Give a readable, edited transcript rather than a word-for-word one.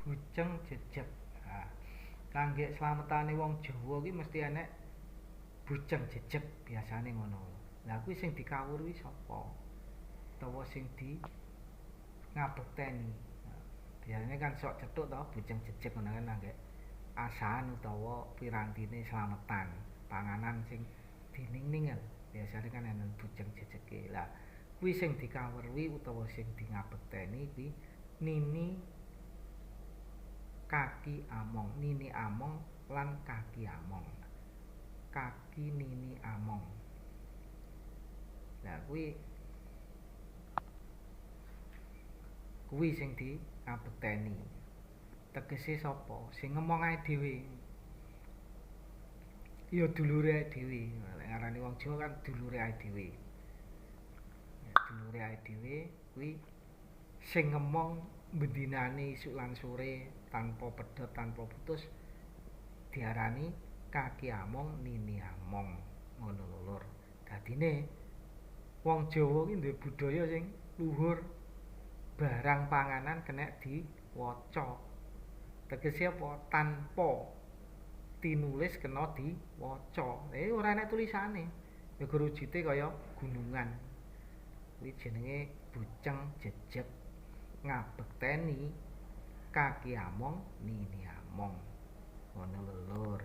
Bujeng jejeg. Nah, kangge slametane wong Jawa ki mesti enek bujeng jejeg biasane ngono. Lah kuwi sing dikawruhi sapa? Utawa sing di ngabekteni. Biasane kan sok cethuk to bujeng jejeg ngono kan kangge asahan utawa pirantine slametan, panganan sing diningningen. Biasane kan enen bujeng jejege. Lah kuwi sing dikawruhi utawa sing di ngabekteni kuwi nini kaki among, nini among lan kaki among. Kaki nini among. Lah kuwi sing di ngabekteni. Tegese sapa? Sing ngomong ae dhewe. Ya dulure ae dhewe. Nek ngarani wong Jawa kan dulure ae dhewe. Dulure ae dhewe kuwi sing ngomong mbendinane isuk lan sore tanpa pedhot tanpa putus diarani kaki among nini among ngono lho Lur. Dadine wong Jawa ki duwe budaya sing luhur, barang panganan kena diwaca. Tegese apa? Tanpa tinulis kena diwaca. Ora enek tulisane. Ya grujite kaya gunungan. Kuwi jenenge bujeng jejeg ngabekteni kaki among nini among ngono lho Lur.